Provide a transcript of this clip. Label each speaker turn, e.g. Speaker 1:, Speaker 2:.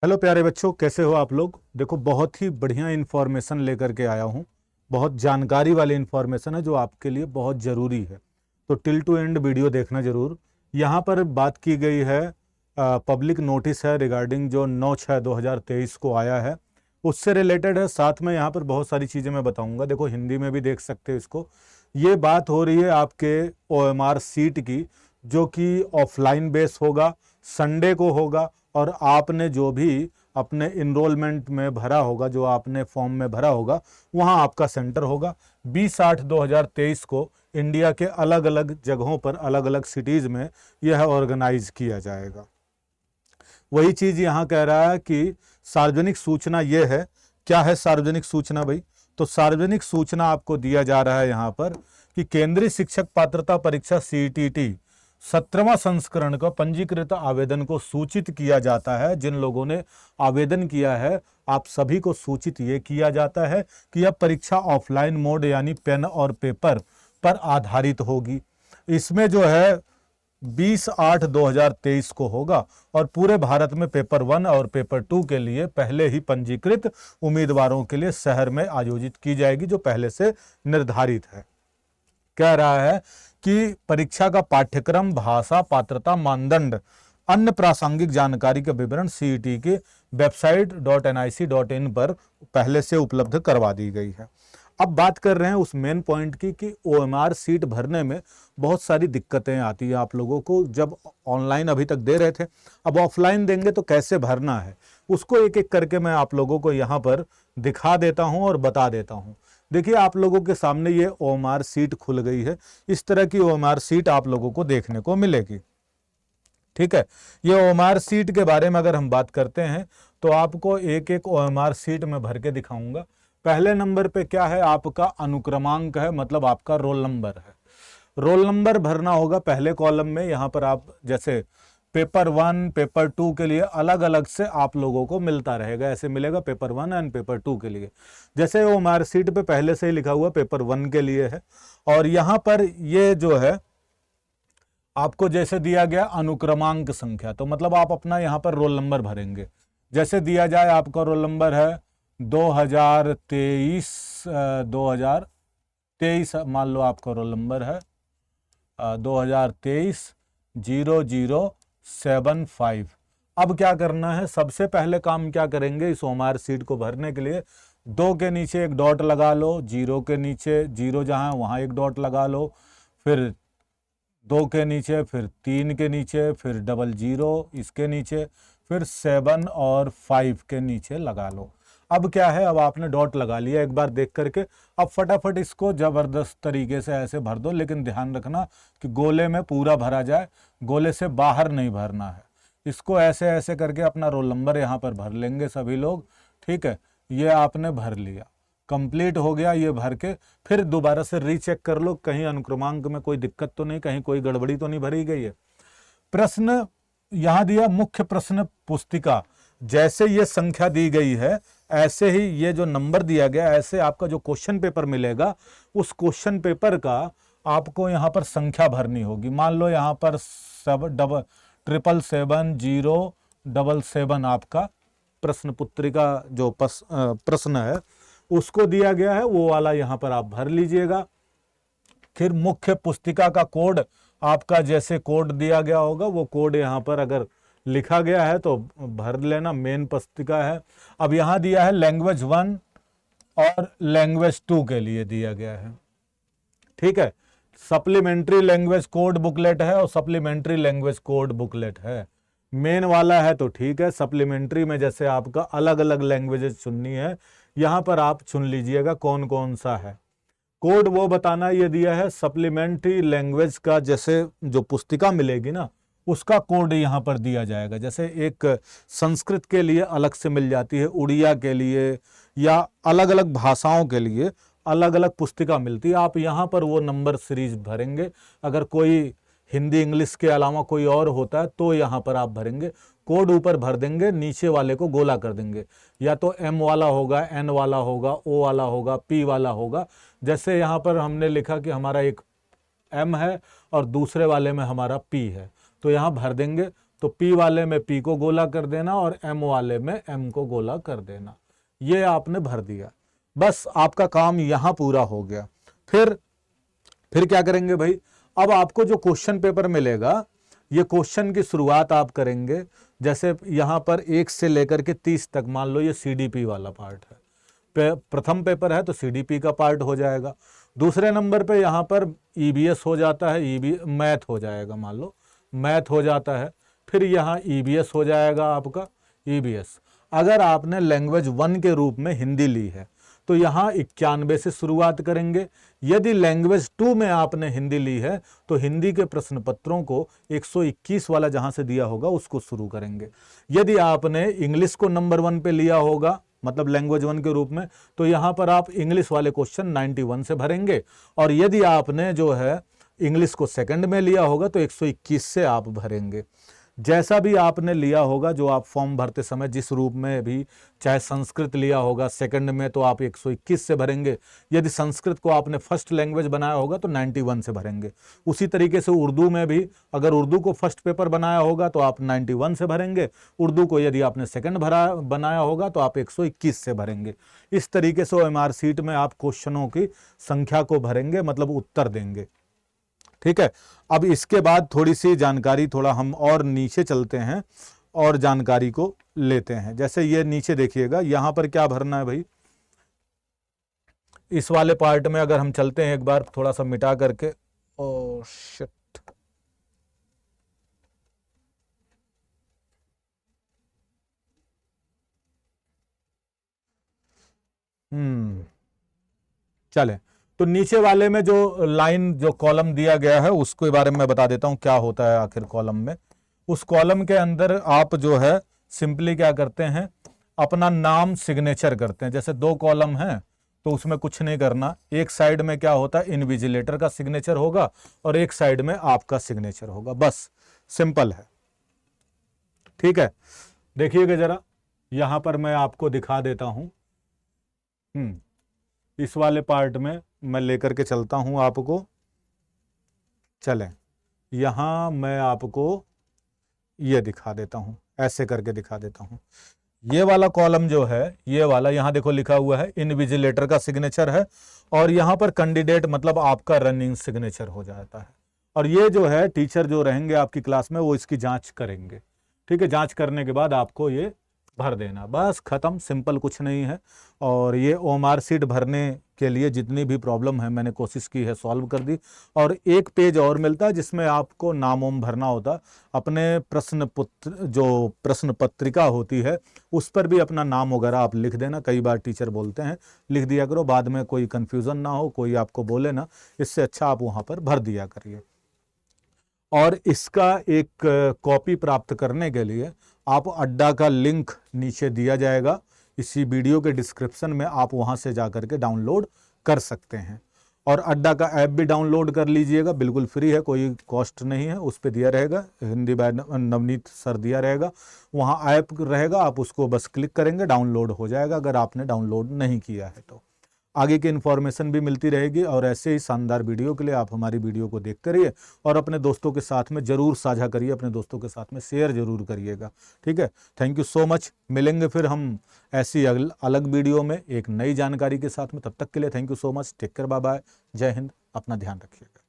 Speaker 1: Hello प्यारे बच्चों, कैसे हो आप लोग। देखो, बहुत ही बढ़िया इन्फॉर्मेशन लेकर के आया हूँ। बहुत जानकारी वाली इन्फॉर्मेशन है जो आपके लिए बहुत ज़रूरी है। तो टिल टू एंड वीडियो देखना ज़रूर। यहाँ पर बात की गई है, पब्लिक नोटिस है रिगार्डिंग जो 9/6/2023 को आया है, उससे रिलेटेड है। साथ में यहाँ पर बहुत सारी चीज़ें मैं बताऊँगा। देखो, हिंदी में भी देख सकते हो इसको। ये बात हो रही है आपके OMR सीट की, जो कि ऑफलाइन बेस होगा, संडे को होगा। और आपने जो भी अपने इनरोलमेंट में भरा होगा, जो आपने फॉर्म में भरा होगा, वहाँ आपका सेंटर होगा। 20/8/2023 को इंडिया के अलग अलग जगहों पर, अलग अलग सिटीज़ में यह ऑर्गेनाइज किया जाएगा। वही चीज़ यहाँ कह रहा है कि सार्वजनिक सूचना ये है। क्या है सार्वजनिक सूचना भाई? तो सार्वजनिक सूचना आपको दिया जा रहा है यहाँ पर कि केंद्रीय शिक्षक पात्रता परीक्षा CTT 17वां संस्करण का पंजीकृत आवेदन को सूचित किया जाता है। जिन लोगों ने आवेदन किया है, आप सभी को सूचित ये किया जाता है कि यह परीक्षा ऑफलाइन मोड यानी पेन और पेपर पर आधारित होगी। इसमें जो है 20/8/2023 को होगा और पूरे भारत में पेपर 1 और पेपर 2 के लिए पहले ही पंजीकृत उम्मीदवारों के लिए शहर में आयोजित की जाएगी, जो पहले से निर्धारित है। कह रहा है कि परीक्षा का पाठ्यक्रम, भाषा, पात्रता मानदंड, अन्य प्रासंगिक जानकारी का विवरण CET के वेबसाइट .nic.in पर पहले से उपलब्ध करवा दी गई है। अब बात कर रहे हैं उस मेन पॉइंट की कि OMR सीट भरने में बहुत सारी दिक्कतें आती है आप लोगों को। जब ऑनलाइन अभी तक दे रहे थे, अब ऑफलाइन देंगे तो कैसे भरना है, उसको एक एक करके मैं आप लोगों को यहाँ पर दिखा देता हूँ और बता देता हूँ। देखिए, आप लोगों के सामने ये OMR सीट खुल गई है। इस तरह की OMR सीट आप लोगों को देखने को मिलेगी। ठीक है, ये OMR सीट के बारे में अगर हम बात करते हैं तो आपको एक एक OMR सीट में भर के दिखाऊंगा। पहले नंबर पे क्या है, आपका अनुक्रमांक है, मतलब आपका रोल नंबर है। रोल नंबर भरना होगा पहले कॉलम में। यहाँ पर आप जैसे पेपर 1, पेपर 2 के लिए अलग अलग से आप लोगों को मिलता रहेगा, ऐसे मिलेगा पेपर 1 एंड पेपर 2 के लिए। जैसे OMR सीट पे पहले से ही लिखा हुआ पेपर 1 के लिए है। और यहाँ पर ये जो है आपको जैसे दिया गया अनुक्रमांक संख्या, तो मतलब आप अपना यहाँ पर रोल नंबर भरेंगे। जैसे दिया जाए आपका रोल नंबर है 2023 मान लो आपका रोल नंबर है 2023 0075। अब क्या करना है, सबसे पहले काम क्या करेंगे, इस OMR सीट को भरने के लिए 2 के नीचे एक डॉट लगा लो, 0 के नीचे 0 जहाँ है वहाँ एक डॉट लगा लो, फिर 2 के नीचे, फिर 3 के नीचे, फिर 00 इसके नीचे, फिर 7 और 5 के नीचे लगा लो। अब क्या है, अब आपने डॉट लगा लिया एक बार देख करके। अब फटाफट इसको ज़बरदस्त तरीके से ऐसे भर दो, लेकिन ध्यान रखना कि गोले में पूरा भरा जाए, गोले से बाहर नहीं भरना है। इसको ऐसे ऐसे करके अपना रोल नंबर यहाँ पर भर लेंगे सभी लोग। ठीक है, ये आपने भर लिया, कंप्लीट हो गया ये भर के। फिर दोबारा से रीचेक कर लो कहीं अनुक्रमांक में कोई दिक्कत तो नहीं, कहीं कोई गड़बड़ी तो नहीं भरी गई है। प्रश्न यहाँ दिया, मुख्य प्रश्न पुस्तिका, जैसे ये संख्या दी गई है ऐसे ही ये जो नंबर दिया गया, ऐसे आपका जो क्वेश्चन पेपर मिलेगा, उस क्वेश्चन पेपर का आपको यहाँ पर संख्या भरनी होगी। मान लो यहाँ पर 7777077 आपका प्रश्न पुत्रिका जो प्रश्न है उसको दिया गया है, वो वाला यहाँ पर आप भर लीजिएगा। फिर मुख्य पुस्तिका का कोड आपका जैसे कोड दिया गया होगा, वो कोड यहाँ पर अगर लिखा गया है तो भर लेना, मेन पुस्तिका है। अब यहाँ दिया है लैंग्वेज 1 और लैंग्वेज 2 के लिए दिया गया है। ठीक है, सप्लीमेंट्री लैंग्वेज कोड बुकलेट है और सप्लीमेंट्री लैंग्वेज कोड बुकलेट है। मेन वाला है तो ठीक है, सप्लीमेंट्री में जैसे आपका अलग अलग लैंग्वेजेस चुननी है, यहाँ पर आप चुन लीजिएगा कौन कौन सा है। कोड वो बताना ये दिया है, सप्लीमेंट्री लैंग्वेज का जैसे जो पुस्तिका मिलेगी ना, उसका कोड यहाँ पर दिया जाएगा। जैसे एक संस्कृत के लिए अलग से मिल जाती है, उड़िया के लिए या अलग अलग भाषाओं के लिए अलग अलग पुस्तिका मिलती है, आप यहाँ पर वो नंबर सीरीज भरेंगे। अगर कोई हिंदी इंग्लिश के अलावा कोई और होता है तो यहाँ पर आप भरेंगे, कोड ऊपर भर देंगे, नीचे वाले को गोला कर देंगे। या तो M वाला होगा, N वाला होगा, O वाला होगा, P वाला होगा। जैसे यहाँ पर हमने लिखा कि हमारा एक M है और दूसरे वाले में हमारा P है, तो यहाँ भर देंगे तो P वाले में P को गोला कर देना और M वाले में M को गोला कर देना। ये आपने भर दिया, बस आपका काम यहां पूरा हो गया। फिर क्या करेंगे भाई, अब आपको जो क्वेश्चन पेपर मिलेगा, ये क्वेश्चन की शुरुआत आप करेंगे जैसे यहां पर 1 से लेकर के 30 तक, मान लो ये CDP वाला पार्ट है, प्रथम पेपर है तो CDP का पार्ट हो जाएगा। दूसरे नंबर पे यहाँ पर EBS हो जाता है, मैथ हो जाएगा, मान लो मैथ हो जाता है। फिर यहाँ EBS हो जाएगा आपका EBS। अगर आपने लैंग्वेज 1 के रूप में हिंदी ली है तो यहाँ 91 से शुरुआत करेंगे। यदि लैंग्वेज 2 में आपने हिंदी ली है तो हिंदी के प्रश्न पत्रों को 121 वाला जहां से दिया होगा उसको शुरू करेंगे। यदि आपने इंग्लिश को नंबर 1 पे लिया होगा, मतलब लैंग्वेज 1 के रूप में, तो यहां पर आप इंग्लिश वाले क्वेश्चन 91 से भरेंगे। और यदि आपने जो है इंग्लिश को सेकंड में लिया होगा तो 121 से आप भरेंगे। जैसा भी आपने लिया होगा, जो आप फॉर्म भरते समय जिस रूप में भी, चाहे संस्कृत लिया होगा सेकंड में तो आप 121 से भरेंगे। यदि संस्कृत को आपने फर्स्ट लैंग्वेज बनाया होगा तो 91 से भरेंगे। उसी तरीके से उर्दू में भी, अगर उर्दू को फर्स्ट पेपर बनाया होगा तो आप 91 से भरेंगे। उर्दू को यदि आपने सेकंड बनाया होगा तो आप 121 से भरेंगे। इस तरीके से OMR शीट में आप क्वेश्चनों की संख्या को भरेंगे, मतलब उत्तर देंगे। ठीक है, अब इसके बाद थोड़ी सी जानकारी, थोड़ा हम और नीचे चलते हैं और जानकारी को लेते हैं। जैसे ये नीचे देखिएगा, यहां पर क्या भरना है भाई, इस वाले पार्ट में अगर हम चलते हैं एक बार थोड़ा सा मिटा करके, ओ शिट, चले तो नीचे वाले में जो लाइन, जो कॉलम दिया गया है उसके बारे में बता देता हूं क्या होता है आखिर कॉलम में। उस कॉलम के अंदर आप जो है सिंपली क्या करते हैं, अपना नाम सिग्नेचर करते हैं। जैसे 2 कॉलम हैं तो उसमें कुछ नहीं करना, एक साइड में क्या होता है, इन्विजिलेटर का सिग्नेचर होगा और एक साइड में आपका सिग्नेचर होगा, बस सिंपल है। ठीक है, देखिएगा जरा, यहां पर मैं आपको दिखा देता हूं। इस वाले पार्ट में मैं लेकर के चलता हूं आपको। चलें, यहां मैं आपको ये दिखा देता हूं, ऐसे करके दिखा देता हूं। ये वाला कॉलम जो है, ये वाला, यहां देखो लिखा हुआ है इनविजिलेटर का सिग्नेचर है और यहां पर कैंडिडेट मतलब आपका रनिंग सिग्नेचर हो जाता है। और ये जो है टीचर जो रहेंगे आपकी क्लास में वो इसकी जांच करेंगे। ठीक है, जांच करने के बाद आपको ये भर देना, बस खत्म, सिंपल, कुछ नहीं है। और ये OMR शीट भरने के लिए जितनी भी प्रॉब्लम है मैंने कोशिश की है सॉल्व कर दी। और एक पेज और मिलता है जिसमें आपको नाम ओम भरना होता, अपने प्रश्न पत्रिका होती है उस पर भी अपना नाम वगैरह आप लिख देना। कई बार टीचर बोलते हैं लिख दिया करो, बाद में कोई कन्फ्यूज़न ना हो, कोई आपको बोले ना, इससे अच्छा आप वहाँ पर भर दिया करिए। और इसका एक कॉपी प्राप्त करने के लिए आप अड्डा का लिंक नीचे दिया जाएगा, इसी वीडियो के डिस्क्रिप्शन में, आप वहां से जाकर के डाउनलोड कर सकते हैं। और अड्डा का ऐप भी डाउनलोड कर लीजिएगा, बिल्कुल फ्री है, कोई कॉस्ट नहीं है, उस पर दिया रहेगा, हिंदी बाय नवनीत सर दिया रहेगा, वहाँ ऐप रहेगा, आप उसको बस क्लिक करेंगे, डाउनलोड हो जाएगा अगर आपने डाउनलोड नहीं किया है तो। आगे की इन्फॉर्मेशन भी मिलती रहेगी और ऐसे ही शानदार वीडियो के लिए आप हमारी वीडियो को देखते रहिए और अपने दोस्तों के साथ में ज़रूर साझा करिए, अपने दोस्तों के साथ में शेयर ज़रूर करिएगा। ठीक है, थैंक यू सो मच। मिलेंगे फिर हम ऐसी अलग वीडियो में एक नई जानकारी के साथ में, तब तक के लिए thank you so much, take care, bye bye, जय हिंद, अपना ध्यान रखिएगा।